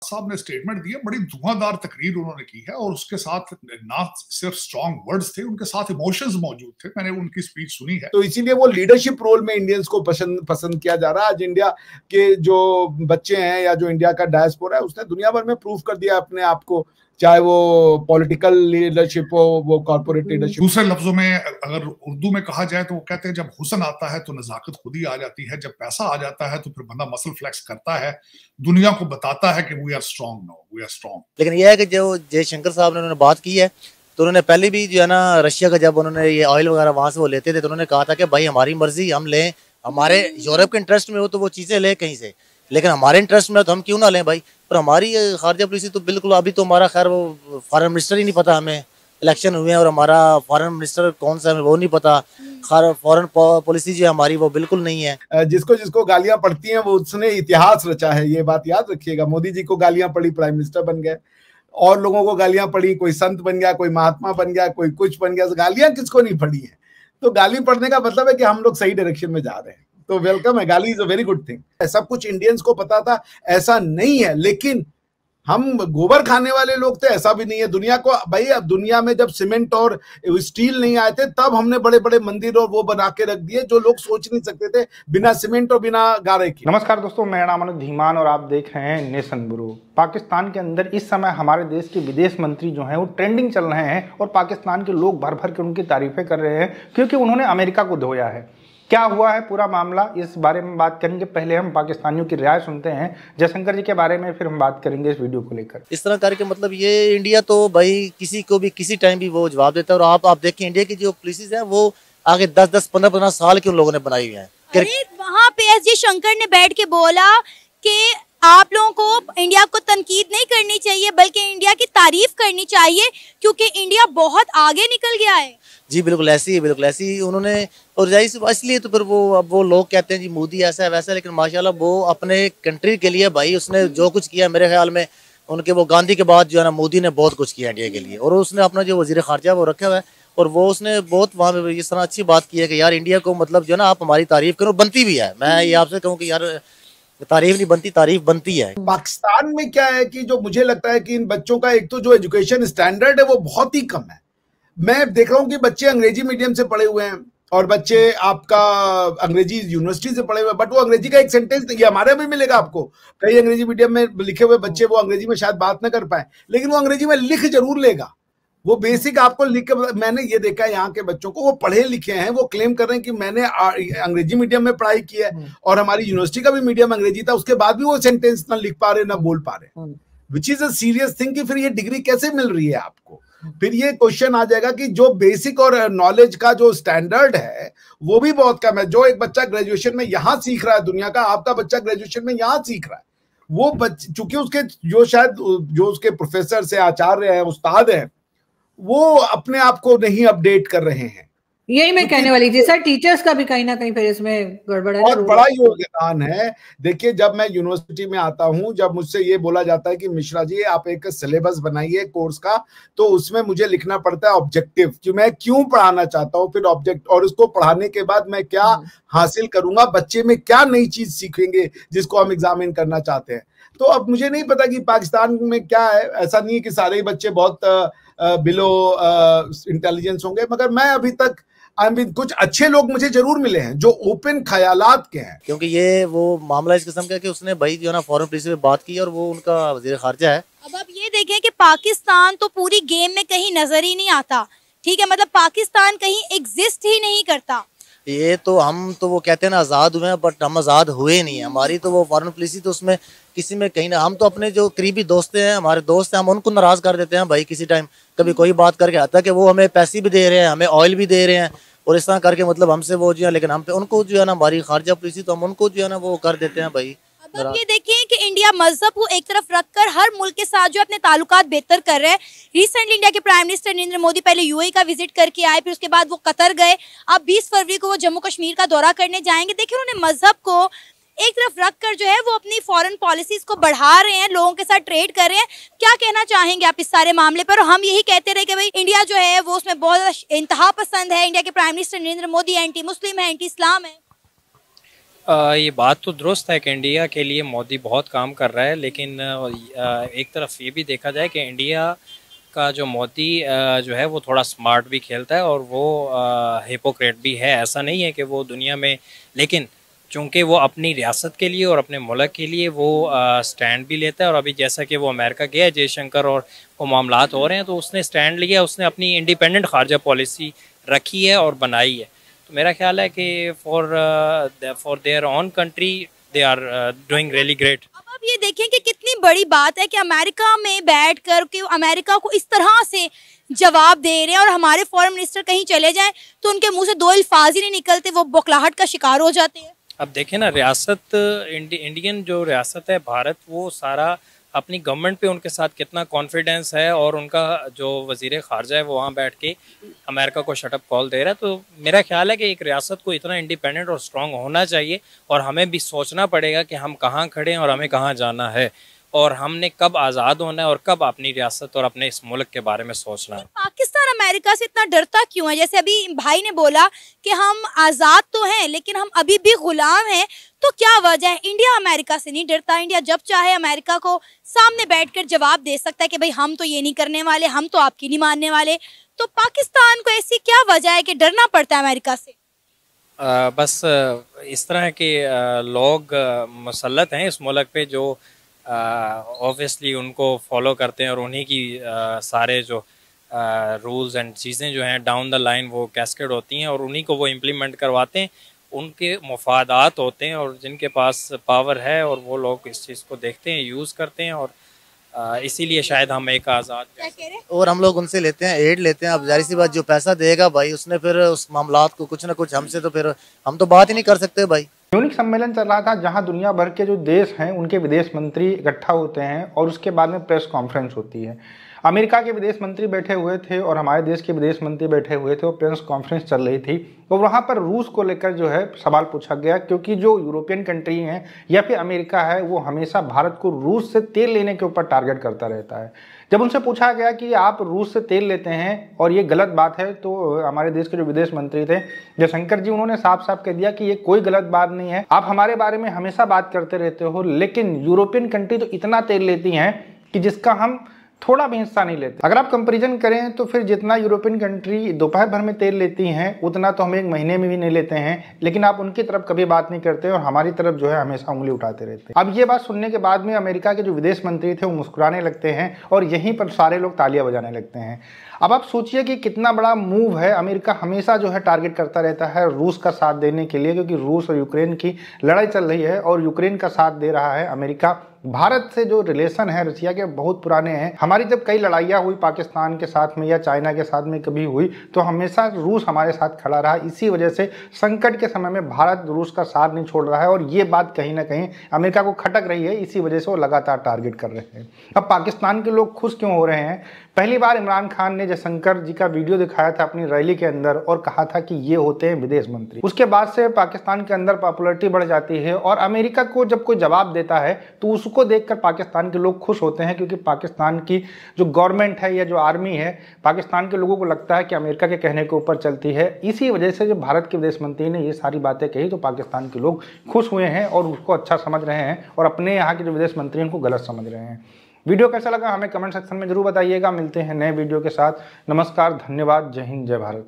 साहब ने स्टेटमेंट दी है, बड़ी धुआंधार तकरीर उन्होंने की है और उसके साथ ना सिर्फ स्ट्रॉन्ग वर्ड्स थे, उनके साथ इमोशंस मौजूद थे। मैंने उनकी स्पीच सुनी है, तो इसीलिए वो लीडरशिप रोल में इंडियंस को पसंद किया जा रहा है। आज इंडिया के जो बच्चे हैं या जो इंडिया का डायस्पोरा है, उसने दुनिया भर में प्रूव कर दिया अपने आप को, चाहे वो पॉलिटिकल लीडरशिप हो, वो कॉर्पोरेट लीडरशिप। दूसरे लफ्जों में अगर उर्दू में कहा जाए तो वो कहते हैं जब हुस्न आता है तो नजाकत खुद ही आ जाती है, जब पैसा आ जाता है तो फिर बंदा मसल फ्लेक्स करता है, दुनिया को बताता है कि we are strong now, we are strong. लेकिन यह है कि जो जयशंकर साहब ने उन्होंने बात की है, तो उन्होंने पहले भी जो है ना रशिया का जब उन्होंने ये ऑयल वगैरह वहां से वो लेते थे, तो उन्होंने कहा था कि भाई हमारी मर्जी, हम लें, हमारे यूरोप के इंटरेस्ट में हो तो वो चीजें लें कहीं से, लेकिन हमारे इंटरेस्ट में तो हम क्यों ना लें भाई। पर हमारी खारजा पॉलिसी तो बिल्कुल, अभी तो हमारा खैर वो फॉरेन मिनिस्टर ही नहीं पता, हमें इलेक्शन हुए हैं और हमारा फॉरेन मिनिस्टर कौन सा है वो नहीं पता। फॉरेन पॉलिसी जो है हमारी वो बिल्कुल नहीं है। जिसको जिसको गालियां पड़ती हैं वो उसने इतिहास रचा है, ये बात याद रखिएगा। मोदी जी को गालियां पड़ी, प्राइम मिनिस्टर बन गए, और लोगों को गालियां पड़ी, कोई संत बन गया, कोई महात्मा बन गया, कोई कुछ बन गया। तो गालियां किसको नहीं पड़ी है? तो गाली पड़ने का मतलब है कि हम लोग सही डायरेक्शन में जा रहे हैं, तो वेलकम है। गाली is a very good thing. सब कुछ इंडियंस को पता था ऐसा नहीं है, लेकिन हम गोबर खाने वाले लोग थे ऐसा भी नहीं है। दुनिया को भाई, अब दुनिया में जब सीमेंट और स्टील नहीं आए थे तब हमने बड़े बड़े मंदिर और वो बना के रख दिए जो लोग सोच नहीं सकते थे बिना सीमेंट और बिना गारे के। नमस्कार दोस्तों, मेरा नाम अनुज धीमान और आप देख रहे हैं नेशन ब्रो। पाकिस्तान के अंदर इस समय हमारे देश के विदेश मंत्री जो हैं वो ट्रेंडिंग चल रहे हैं और पाकिस्तान के लोग भर भर के उनकी तारीफें कर रहे हैं क्योंकि उन्होंने अमेरिका को धोया है। क्या हुआ है पूरा मामला, इस बारे में बात करेंगे। पहले हम पाकिस्तानियों की राय सुनते हैं जयशंकर जी के बारे में, फिर हम बात करेंगे इस वीडियो को लेकर। इस तरह करके मतलब ये इंडिया तो भाई किसी को भी किसी टाइम भी वो जवाब देता है। और आप देखिए इंडिया की जो पॉलिसीज है वो आगे 10-10, 15-15 साल के उन लोगों ने बनाई हुई है। अरे वहाँ पे एस जयशंकर ने बैठ के बोला कि आप लोगों को इंडिया को तनकीद नहीं करनी चाहिए बल्कि इंडिया की तारीफ करनी चाहिए क्योंकि इंडिया बहुत आगे निकल गया है। जी बिल्कुल ऐसी ही, बिल्कुल ऐसी ही उन्होंने। और इसलिए तो फिर वो लोग कहते हैं जी मोदी ऐसा है वैसा है, लेकिन माशाल्लाह वो अपने कंट्री के लिए भाई उसने जो कुछ किया, मेरे ख्याल में उनके वो गांधी के बाद जो है ना मोदी ने बहुत कुछ किया इंडिया के लिए। और उसने अपना जो वजीर खारजा वो रखा हुआ है और वो उसने बहुत वहाँ पे इस तरह अच्छी बात की है कि यार इंडिया को मतलब जो है ना आप हमारी तारीफ करो, बनती भी है। मैं ये आपसे कहूँ कि यार तारीफ नहीं बनती, तारीफ बनती है। पाकिस्तान में क्या है कि जो मुझे लगता है कि इन बच्चों का एक तो जो एजुकेशन स्टैंडर्ड है वो बहुत ही कम है। मैं देख रहा हूं कि बच्चे अंग्रेजी मीडियम से पढ़े हुए हैं और बच्चे आपका अंग्रेजी यूनिवर्सिटी से पढ़े हुए हैं, बट वो अंग्रेजी का एक सेंटेंस, ये हमारे भी मिलेगा आपको, कई अंग्रेजी मीडियम में लिखे हुए बच्चे वो अंग्रेजी में शायद बात ना कर पाए, लेकिन वो अंग्रेजी में लिख जरूर लेगा। वो बेसिक आपको लिख के, मैंने ये देखा है यहाँ के बच्चों को, वो पढ़े लिखे हैं, वो क्लेम कर रहे हैं कि मैंने अंग्रेजी मीडियम में पढ़ाई की है और हमारी यूनिवर्सिटी का भी मीडियम अंग्रेजी था, उसके बाद भी वो सेंटेंस ना लिख पा रहे ना बोल पा रहे, which is a serious thing कि फिर ये डिग्री कैसे मिल रही है आपको। फिर ये क्वेश्चन आ जाएगा कि जो बेसिक और नॉलेज का जो स्टैंडर्ड है वो भी बहुत कम है। जो एक बच्चा ग्रेजुएशन में यहां सीख रहा है दुनिया का, आपका बच्चा ग्रेजुएशन में यहां सीख रहा है, वो बच्चे चूंकि उसके जो शायद जो उसके प्रोफेसर से आचार्य है, उस्ताद है, वो अपने आप को नहीं अपडेट कर रहे हैं। यही मैं कहने वाली थी सर, टीचर्स का भी कहीं ना कहीं फिर इसमें गड़बड़ है, बहुत बड़ा योगदान है। देखिए जब मैं यूनिवर्सिटी में आता हूं, जब मुझसे ये बोला जाता है कि मिश्रा जी आप एक सिलेबस बनाइए कोर्स का, तो उसमें मुझे लिखना पड़ता है ऑब्जेक्टिव कि मैं क्यों पढ़ाना चाहता हूं, फिर ऑब्जेक्ट, और उसको पढ़ाने के बाद मैं क्या हासिल करूंगा, बच्चे में क्या नई चीज सीखेंगे जिसको हम एग्जामिन करना चाहते हैं। तो अब मुझे नहीं पता कि पाकिस्तान में क्या है, ऐसा नहीं है कि सारे बच्चे बहुत बिलो इंटेलिजेंस होंगे, मगर मैं अभी तक कुछ अच्छे लोग मुझे जरूर मिले हैं जो ओपन ख्यालात के हैं। क्योंकि ये वो मामला इस किस्म का है कि उसने भाई जो है ना फॉरेन पॉलिसी पे बात की और वो उनका वजीर खारजा है। अब आप ये देखें कि पाकिस्तान तो पूरी गेम में कहीं नजर ही नहीं आता, ठीक है, मतलब पाकिस्तान कहीं एग्जिस्ट ही नहीं करता। ये तो हम तो वो कहते हैं ना आज़ाद हुए हैं, बट हम आज़ाद हुए नहीं है। हमारी तो वो फॉरेन पॉलिसी तो उसमें किसी में कहीं ना, हम तो अपने जो करीबी दोस्त हैं, हमारे दोस्त हैं, हम उनको नाराज कर देते हैं भाई किसी टाइम, कभी कोई बात करके आता है कि वो हमें पैसे भी दे रहे हैं, हमें ऑयल भी दे रहे हैं और इस तरह करके मतलब हमसे वो जो है, लेकिन हम पे उनको जो है ना हमारी खारजा पॉलिसी तो हम उनको जो है ना वो कर देते हैं भाई। अब आप ये देखिए कि इंडिया मजहब को एक तरफ रखकर हर मुल्क के साथ जो अपने ताल्लुकात बेहतर कर रहे हैं। रिसेंटली इंडिया के प्राइम मिनिस्टर नरेंद्र मोदी पहले यूएई का विजिट करके आए, फिर उसके बाद वो कतर गए, अब 20 फरवरी को वो जम्मू कश्मीर का दौरा करने जाएंगे। देखिए उन्होंने मजहब को एक तरफ रखकर जो है वो अपनी फॉरेन पॉलिसीज को बढ़ा रहे हैं, लोगों के साथ ट्रेड कर रहे हैं। क्या कहना चाहेंगे आप इस सारे मामले पर? हम यही कहते रहे कि भाई इंडिया जो है वो उसमें बहुत इंतहा पसंद है, इंडिया के prime minister Narendra Modi anti Muslim है, एंटी इस्लाम है। ये बात तो दुरुस्त है कि इंडिया के लिए मोदी बहुत काम कर रहा है, लेकिन एक तरफ ये भी देखा जाए कि इंडिया का जो मोदी जो है वो थोड़ा स्मार्ट भी खेलता है और वो हिपोक्रेट भी है। ऐसा नहीं है कि वो दुनिया में, लेकिन चूँकि वो अपनी रियासत के लिए और अपने मुल्क के लिए वो स्टैंड भी लेता है। और अभी जैसा कि वो अमेरिका गया है जयशंकर और वो मामलात हो रहे हैं, तो उसने स्टैंड लिया, उसने अपनी इंडिपेंडेंट खारजा पॉलिसी रखी है और बनाई है। तो मेरा ख्याल है कि for their own country they are doing really great. अब आप ये देखें कि कितनी बड़ी बात है कि अमेरिका में बैठ कर के अमेरिका को इस तरह से जवाब दे रहे हैं, और हमारे फॉरेन मिनिस्टर कहीं चले जाएं तो उनके मुंह से दो अल्फाज ही नहीं निकलते, वो बौखलाहट का शिकार हो जाते हैं। अब देखें ना, रियासत इंडियन जो रियासत है भारत, वो सारा अपनी गवर्नमेंट पे उनके साथ कितना कॉन्फिडेंस है, और उनका जो वज़ीर ख़ारजा है वो वहाँ बैठ के अमेरिका को शटअप कॉल दे रहा है। तो मेरा ख्याल है कि एक रियासत को इतना इंडिपेंडेंट और स्ट्रॉन्ग होना चाहिए, और हमें भी सोचना पड़ेगा कि हम कहाँ खड़े हैं और हमें कहाँ जाना है, और हमने कब आज़ाद होना है और कब अपनी रियासत और अपने इस मुल्क के बारे में सोचना है। पाकिस्तान अमेरिका से इतना डरता क्यों है? जैसे अभी भाई ने बोला कि हम आज़ाद तो हैं लेकिन हम अभी भी गुलाम हैं, तो क्या वजह है? इंडिया अमेरिका से नहीं डरता। इंडिया जब चाहे अमेरिका को सामने बैठकर जवाब दे सकता है कि भाई हम तो ये नहीं करने वाले, हम तो आपकी नहीं मानने वाले। तो पाकिस्तान को ऐसी क्या वजह है कि डरना पड़ता है अमेरिका से? बस इस तरह के लोग मुसल्लत हैं इस मुल्क पे, जो ऑब्वियसली उनको फॉलो करते हैं, और उन्हीं की सारे जो रूल्स एंड चीज़ें जो हैं डाउन द लाइन वो कैस्केड होती हैं, और उन्हीं को वो इम्प्लीमेंट करवाते हैं। उनके मुफादात होते हैं, और जिनके पास पावर है और वो लोग इस चीज़ को देखते हैं, यूज़ करते हैं, और इसीलिए शायद हम एक आज़ाद और हम लोग उनसे लेते हैं, एड लेते हैं। अब जाहिर सी बात, जो पैसा देगा भाई उसने फिर उस मामलात को कुछ ना कुछ हमसे, तो फिर हम तो बात ही नहीं कर सकते भाई। म्यूनिख सम्मेलन चल रहा था जहां दुनिया भर के जो देश हैं उनके विदेश मंत्री इकट्ठा होते हैं और उसके बाद में प्रेस कॉन्फ्रेंस होती है। अमेरिका के विदेश मंत्री बैठे हुए थे और हमारे देश के विदेश मंत्री बैठे हुए थे, और प्रेस कॉन्फ्रेंस चल रही थी। तो वहाँ पर रूस को लेकर जो है सवाल पूछा गया, क्योंकि जो यूरोपियन कंट्री हैं या फिर अमेरिका है वो हमेशा भारत को रूस से तेल लेने के ऊपर टारगेट करता रहता है। जब उनसे पूछा गया कि आप रूस से तेल लेते हैं और ये गलत बात है, तो हमारे देश के जो विदेश मंत्री थे जयशंकर जी, उन्होंने साफ साफ कह दिया कि ये कोई गलत बात नहीं है, आप हमारे बारे में हमेशा बात करते रहते हो, लेकिन यूरोपियन कंट्री तो इतना तेल लेती हैं कि जिसका हम थोड़ा भी हिस्सा नहीं लेते। अगर आप कंपैरिजन करें तो फिर जितना यूरोपियन कंट्री दोपहर भर में तेल लेती हैं उतना तो हम एक महीने में भी नहीं लेते हैं, लेकिन आप उनकी तरफ कभी बात नहीं करते और हमारी तरफ जो है हमेशा उंगली उठाते रहते हैं। अब ये बात सुनने के बाद में अमेरिका के जो विदेश मंत्री थे वो मुस्कुराने लगते हैं और यहीं पर सारे लोग तालियां बजाने लगते हैं। अब आप सोचिए कि कितना बड़ा मूव है। अमेरिका हमेशा जो है टारगेट करता रहता है रूस का साथ देने के लिए, क्योंकि रूस और यूक्रेन की लड़ाई चल रही है और यूक्रेन का साथ दे रहा है अमेरिका। भारत से जो रिलेशन है रशिया के बहुत पुराने हैं। हमारी जब कई लड़ाइयाँ हुई पाकिस्तान के साथ में या चाइना के साथ में कभी हुई, तो हमेशा रूस हमारे साथ खड़ा रहा। इसी वजह से संकट के समय में भारत रूस का साथ नहीं छोड़ रहा है, और ये बात कहीं ना कहीं अमेरिका को खटक रही है। इसी वजह से वो लगातार टारगेट कर रहे हैं। अब पाकिस्तान के लोग खुश क्यों हो रहे हैं? पहली बार इमरान खान ने जयशंकर जी का वीडियो दिखाया था अपनी रैली के अंदर और कहा था कि ये होते हैं विदेश मंत्री। उसके बाद से पाकिस्तान के अंदर पॉपुलैरिटी बढ़ जाती है, और अमेरिका को जब कोई जवाब देता है तो उसको देखकर पाकिस्तान के लोग खुश होते हैं, क्योंकि पाकिस्तान की जो गवर्नमेंट है या जो आर्मी है, पाकिस्तान के लोगों को लगता है कि अमेरिका के कहने के ऊपर चलती है। इसी वजह से जब भारत के विदेश मंत्री ने ये सारी बातें कही तो पाकिस्तान के लोग खुश हुए हैं और उसको अच्छा समझ रहे हैं, और अपने यहाँ के जो विदेश मंत्री उनको गलत समझ रहे हैं। वीडियो कैसा लगा हमें कमेंट सेक्शन में जरूर बताइएगा। मिलते हैं नए वीडियो के साथ। नमस्कार, धन्यवाद, जय हिंद, जय भारत।